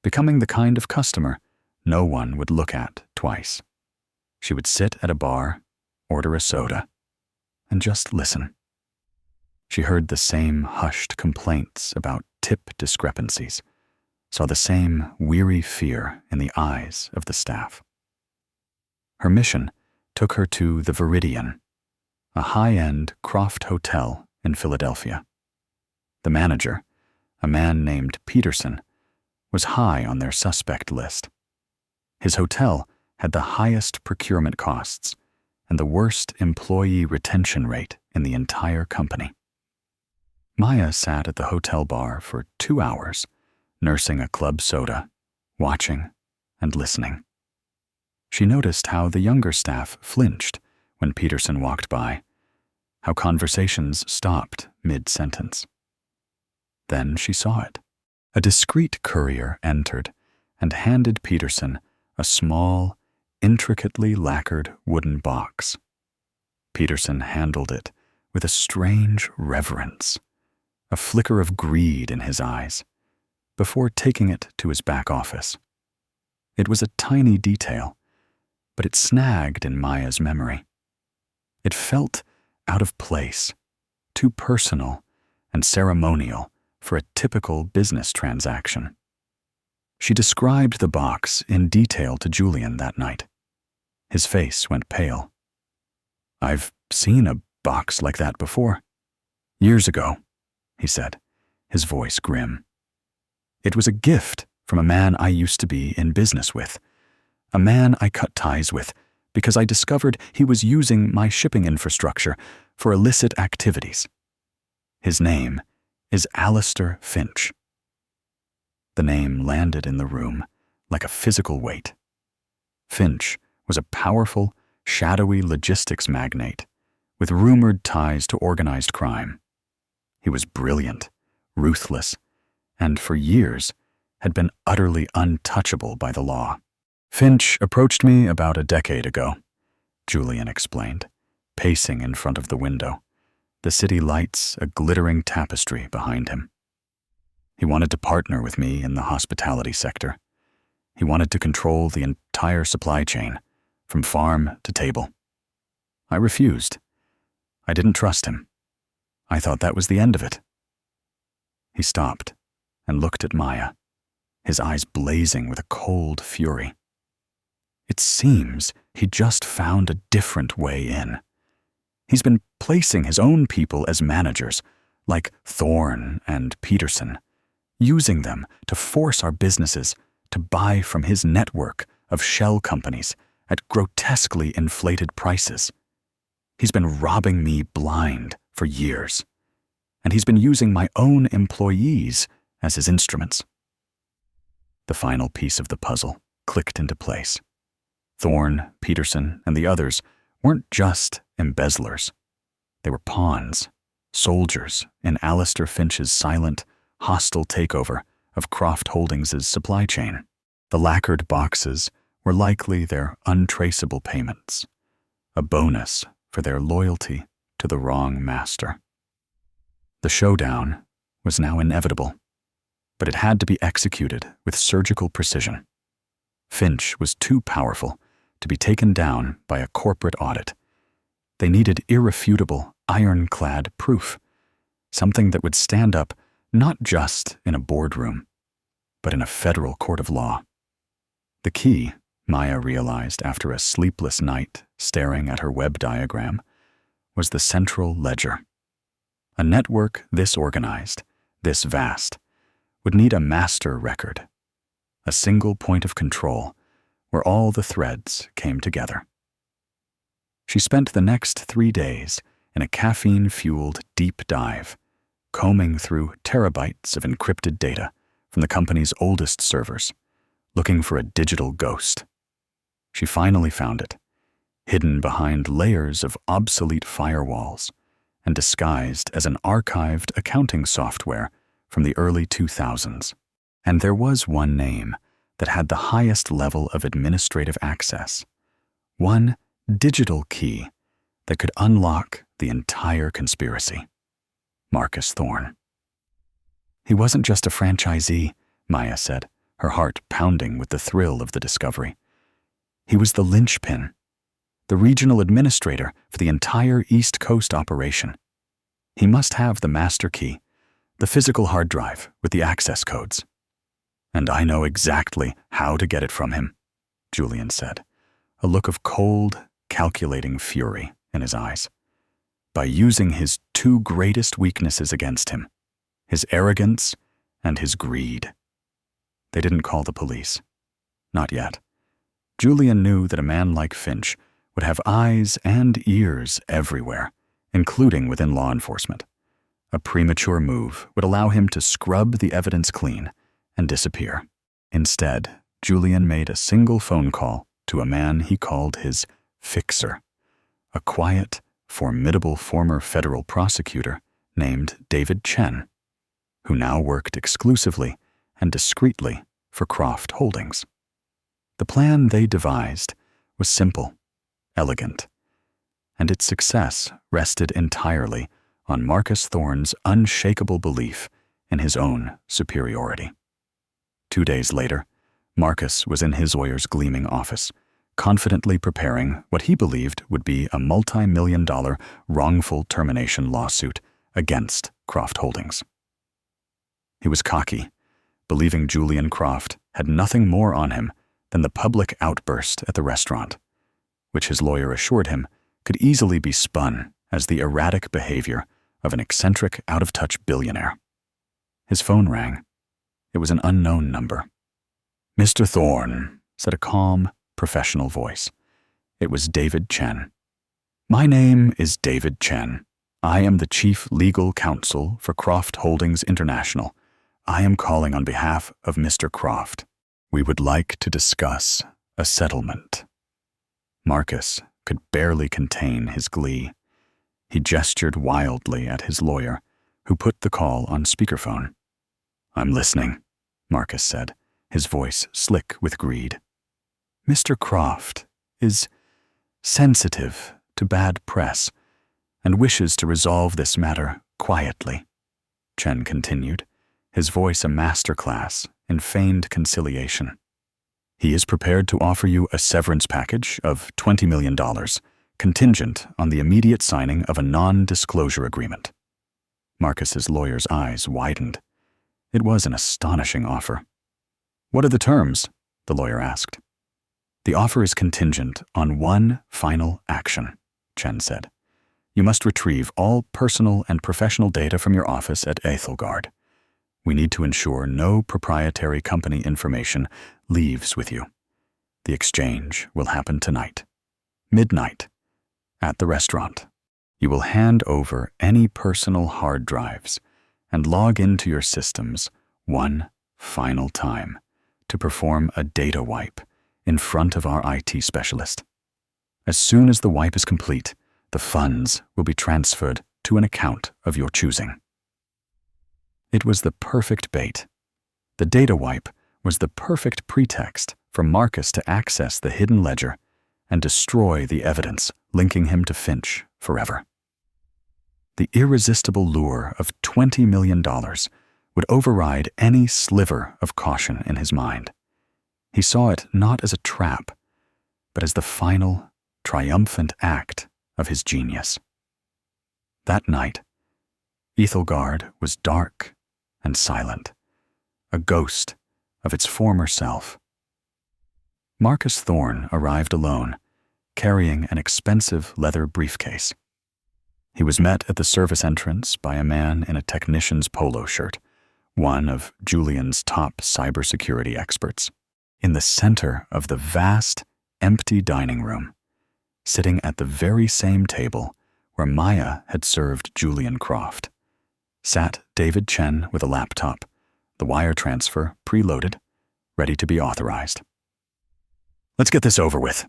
becoming the kind of customer no one would look at twice. She would sit at a bar, order a soda, and just listen. She heard the same hushed complaints about tip discrepancies, saw the same weary fear in the eyes of the staff. Her mission took her to the Viridian, a high-end Croft hotel in Philadelphia. The manager, a man named Peterson, was high on their suspect list. His hotel had the highest procurement costs and the worst employee retention rate in the entire company. Maya sat at the hotel bar for 2 hours, nursing a club soda, watching and listening. She noticed how the younger staff flinched when Peterson walked by, how conversations stopped mid-sentence. Then she saw it. A discreet courier entered and handed Peterson a small, intricately lacquered wooden box. Peterson handled it with a strange reverence, a flicker of greed in his eyes, before taking it to his back office. It was a tiny detail, but it snagged in Maya's memory. It felt out of place, too personal, and ceremonial for a typical business transaction. She described the box in detail to Julian that night. His face went pale. "I've seen a box like that before. Years ago," he said, his voice grim. "It was a gift from a man I used to be in business with, a man I cut ties with because I discovered he was using my shipping infrastructure for illicit activities. His name is Alistair Finch." The name landed in the room like a physical weight. Finch was a powerful, shadowy logistics magnate with rumored ties to organized crime. He was brilliant, ruthless, and for years had been utterly untouchable by the law. "Finch approached me about a decade ago," Julian explained, pacing in front of the window, the city lights a glittering tapestry behind him. "He wanted to partner with me in the hospitality sector. He wanted to control the entire supply chain, from farm to table. I refused. I didn't trust him. I thought that was the end of it." He stopped and looked at Maya, his eyes blazing with a cold fury. It seems he just found a different way in. He's been placing his own people as managers, like Thorne and Peterson, using them to force our businesses to buy from his network of shell companies at grotesquely inflated prices. He's been robbing me blind for years, and he's been using my own employees as his instruments. The final piece of the puzzle clicked into place. Thorne, Peterson, and the others weren't just embezzlers. They were pawns, soldiers in Alistair Finch's silent, hostile takeover of Croft Holdings' supply chain. The lacquered boxes were likely their untraceable payments, a bonus for their loyalty to the wrong master. The showdown was now inevitable, but it had to be executed with surgical precision. Finch was too powerful to be taken down by a corporate audit. They needed irrefutable, ironclad proof, something that would stand up not just in a boardroom, but in a federal court of law. The key, Maya realized after a sleepless night staring at her web diagram, was the central ledger. A network this organized, this vast, would need a master record, a single point of control where all the threads came together. She spent the next 3 days in a caffeine-fueled deep dive, combing through terabytes of encrypted data from the company's oldest servers, looking for a digital ghost. She finally found it, hidden behind layers of obsolete firewalls and disguised as an archived accounting software from the early 2000s. And there was one name that had the highest level of administrative access, one digital key that could unlock the entire conspiracy: Marcus Thorne. He wasn't just a franchisee, Maya said, her heart pounding with the thrill of the discovery. He was the linchpin, the regional administrator for the entire East Coast operation. He must have the master key, the physical hard drive with the access codes. "And I know exactly how to get it from him," Julian said, a look of cold, calculating fury in his eyes. "By using his two greatest weaknesses against him, his arrogance and his greed." They didn't call the police. Not yet. Julian knew that a man like Finch would have eyes and ears everywhere, including within law enforcement. A premature move would allow him to scrub the evidence clean and disappear. Instead, Julian made a single phone call to a man he called his fixer, a quiet, formidable former federal prosecutor named David Chen, who now worked exclusively and discreetly for Croft Holdings. The plan they devised was simple, elegant, and its success rested entirely on Marcus Thorne's unshakable belief in his own superiority. 2 days later, Marcus was in his lawyer's gleaming office, confidently preparing what he believed would be a multi-million-dollar wrongful termination lawsuit against Croft Holdings. He was cocky, believing Julian Croft had nothing more on him than the public outburst at the restaurant, which his lawyer assured him could easily be spun as the erratic behavior of an eccentric, out-of-touch billionaire. His phone rang. It was an unknown number. "Mr. Thorne," said a calm, professional voice. It was David Chen. "My name is David Chen. I am the Chief Legal Counsel for Croft Holdings International. I am calling on behalf of Mr. Croft. We would like to discuss a settlement." Marcus could barely contain his glee. He gestured wildly at his lawyer, who put the call on speakerphone. "I'm listening," Marcus said, his voice slick with greed. "Mr. Croft is sensitive to bad press and wishes to resolve this matter quietly," Chen continued, his voice a masterclass in feigned conciliation. "He is prepared to offer you a severance package of $20 million, contingent on the immediate signing of a non-disclosure agreement." Marcus's lawyer's eyes widened. It was an astonishing offer. "What are the terms?" the lawyer asked. "The offer is contingent on one final action," Chen said. "You must retrieve all personal and professional data from your office at Ethelgard. We need to ensure no proprietary company information leaves with you. The exchange will happen tonight, midnight, at the restaurant. You will hand over any personal hard drives and log into your systems one final time to perform a data wipe in front of our IT specialist. As soon as the wipe is complete, the funds will be transferred to an account of your choosing." It was the perfect bait. The data wipe was the perfect pretext for Marcus to access the hidden ledger and destroy the evidence linking him to Finch forever. The irresistible lure of $20 million would override any sliver of caution in his mind. He saw it not as a trap, but as the final, triumphant act of his genius. That night, Ethelgard was dark and silent, a ghost of its former self. Marcus Thorne arrived alone, carrying an expensive leather briefcase. He was met at the service entrance by a man in a technician's polo shirt, one of Julian's top cybersecurity experts. In the center of the vast, empty dining room, sitting at the very same table where Maya had served Julian Croft, sat David Chen with a laptop, the wire transfer preloaded, ready to be authorized. "Let's get this over with,"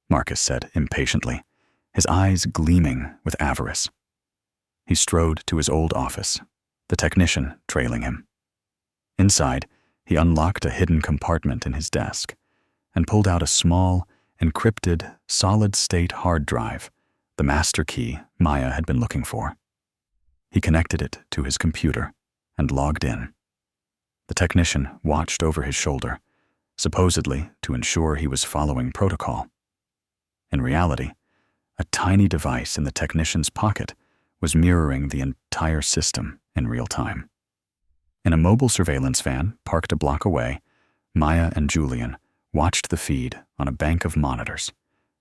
Marcus said impatiently, his eyes gleaming with avarice. He strode to his old office, the technician trailing him. Inside, he unlocked a hidden compartment in his desk and pulled out a small, encrypted, solid-state hard drive, the master key Maya had been looking for. He connected it to his computer and logged in. The technician watched over his shoulder, supposedly to ensure he was following protocol. In reality, a tiny device in the technician's pocket was mirroring the entire system in real time. In a mobile surveillance van parked a block away, Maya and Julian watched the feed on a bank of monitors,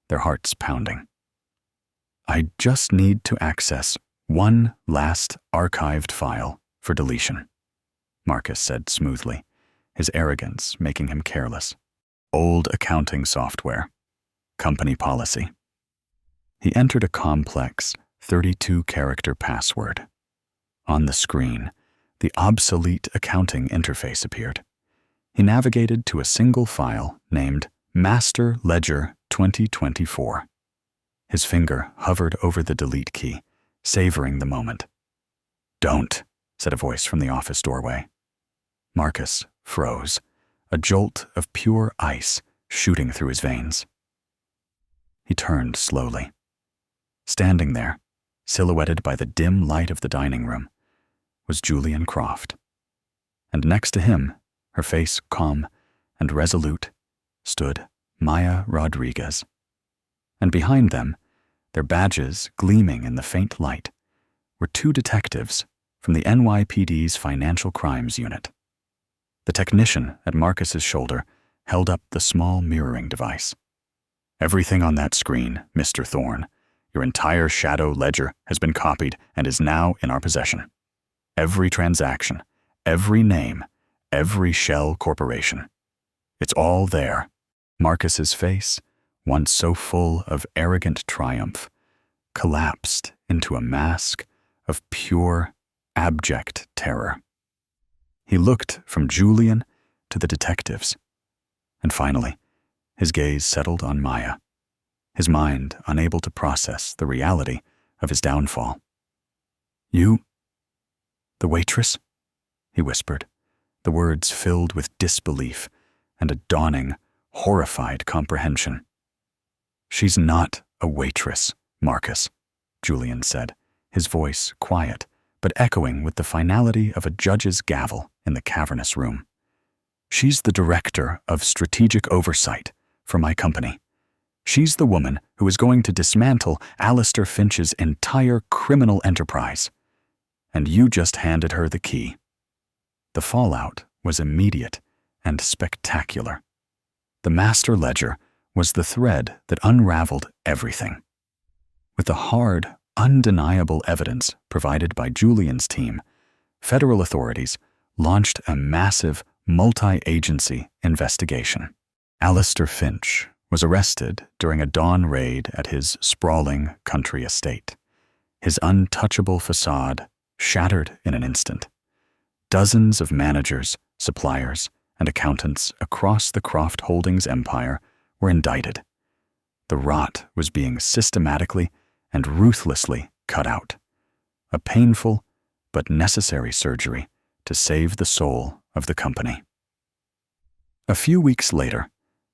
their hearts pounding. "I just need to access one last archived file for deletion," Marcus said smoothly, his arrogance making him careless. "Old accounting software. Company policy." He entered a complex 32-character password. On the screen, the obsolete accounting interface appeared. He navigated to a single file named Master Ledger 2024. His finger hovered over the delete key, savoring the moment. "Don't," said a voice from the office doorway. Marcus froze, a jolt of pure ice shooting through his veins. He turned slowly. Standing there, silhouetted by the dim light of the dining room, was Julian Croft. And next to him, her face calm and resolute, stood Maya Rodriguez. And behind them, their badges gleaming in the faint light, were two detectives from the NYPD's Financial Crimes Unit. The technician at Marcus's shoulder held up the small mirroring device. "Everything on that screen, Mr. Thorne. Your entire shadow ledger has been copied and is now in our possession. Every transaction, every name, every shell corporation. It's all there." Marcus's face, once so full of arrogant triumph, collapsed into a mask of pure, abject terror. He looked from Julian to the detectives, and finally, his gaze settled on Maya, his mind unable to process the reality of his downfall. "You? The waitress?" he whispered, the words filled with disbelief and a dawning, horrified comprehension. "She's not a waitress, Marcus," Julian said, his voice quiet, but echoing with the finality of a judge's gavel in the cavernous room. "She's the director of strategic oversight for my company. She's the woman who is going to dismantle Alistair Finch's entire criminal enterprise. And you just handed her the key." The fallout was immediate and spectacular. The master ledger was the thread that unraveled everything. With the hard, undeniable evidence provided by Julian's team, federal authorities launched a massive, multi-agency investigation. Alistair Finch was arrested during a dawn raid at his sprawling country estate, his untouchable facade shattered in an instant. Dozens of managers, suppliers, and accountants across the Croft Holdings empire were indicted. The rot was being systematically and ruthlessly cut out, a painful but necessary surgery to save the soul of the company. A few weeks later,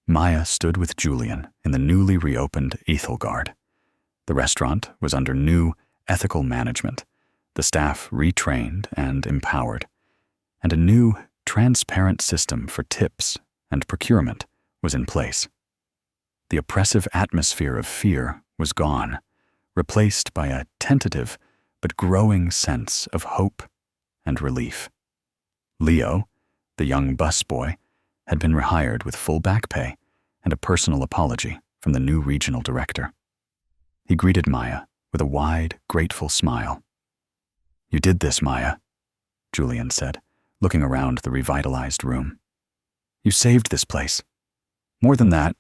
Maya stood with Julian in the newly reopened Ethelgard. The restaurant was under new, ethical management, the staff retrained and empowered, and a new, transparent system for tips and procurement was in place. The oppressive atmosphere of fear was gone, replaced by a tentative but growing sense of hope and relief. Leo, the young busboy, had been rehired with full back pay and a personal apology from the new regional director. He greeted Maya with a wide, grateful smile. "You did this, Maya," Julian said, looking around the revitalized room. "You saved this place. More than that,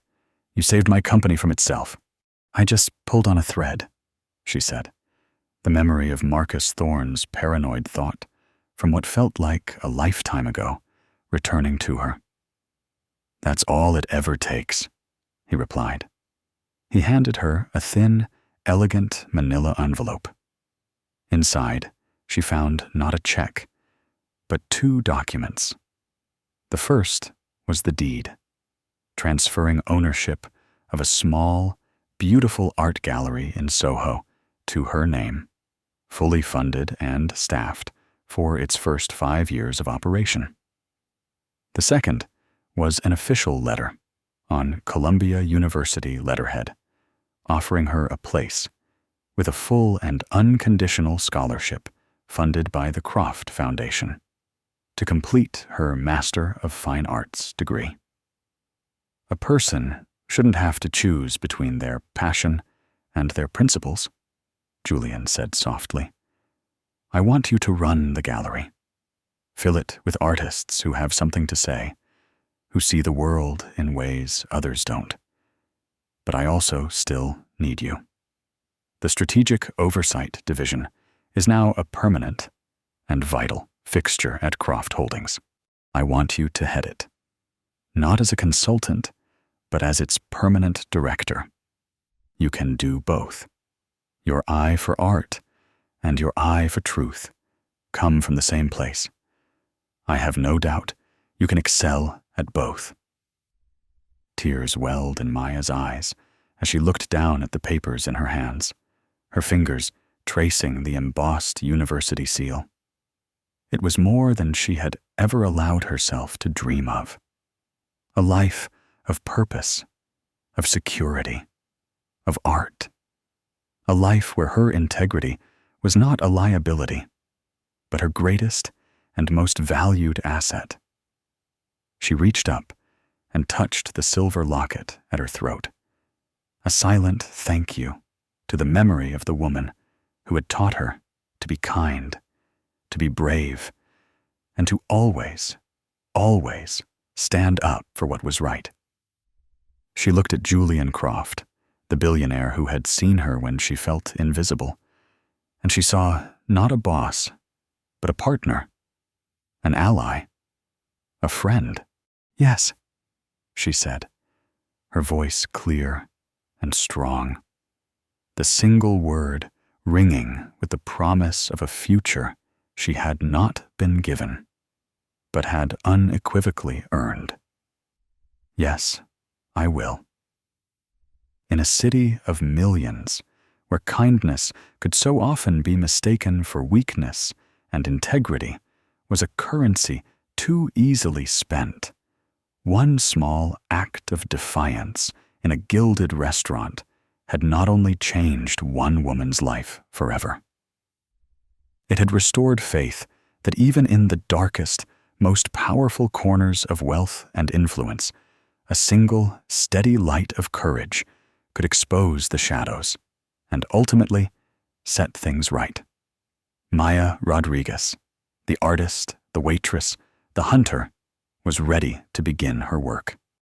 you saved my company from itself." "I just pulled on a thread," she said, the memory of Marcus Thorne's paranoid thought from what felt like a lifetime ago returning to her. "That's all it ever takes," he replied. He handed her a thin, elegant manila envelope. Inside, she found not a check, but 2 documents. The first was the deed, transferring ownership of a small, beautiful art gallery in Soho to her name, fully funded and staffed for its first 5 years of operation. The second was an official letter on Columbia University letterhead, offering her a place with a full and unconditional scholarship funded by the Croft Foundation to complete her Master of Fine Arts degree. A person shouldn't have to choose between their passion and their principles, Julian said softly. I want you to run the gallery. Fill it with artists who have something to say, who see the world in ways others don't. But I also still need you. The Strategic Oversight Division is now a permanent and vital fixture at Croft Holdings. I want you to head it, not as a consultant, but as its permanent director. You can do both. Your eye for art and your eye for truth come from the same place. I have no doubt you can excel at both. Tears welled in Maya's eyes as she looked down at the papers in her hands, her fingers tracing the embossed university seal. It was more than she had ever allowed herself to dream of. A life of purpose, of security, of art. A life where her integrity was not a liability, but her greatest and most valued asset. She reached up and touched the silver locket at her throat, a silent thank you to the memory of the woman who had taught her to be kind, to be brave, and to always, always stand up for what was right. She looked at Julian Croft, the billionaire who had seen her when she felt invisible, and she saw not a boss, but a partner, an ally, a friend. "Yes," she said, her voice clear and strong, the single word ringing with the promise of a future she had not been given, but had unequivocally earned. "Yes, I will." In a city of millions, where kindness could so often be mistaken for weakness and integrity was a currency too easily spent, one small act of defiance in a gilded restaurant had not only changed one woman's life forever. It had restored faith that even in the darkest, most powerful corners of wealth and influence, a single, steady light of courage could expose the shadows and ultimately set things right. Maya Rodriguez, the artist, the waitress, the hunter, was ready to begin her work.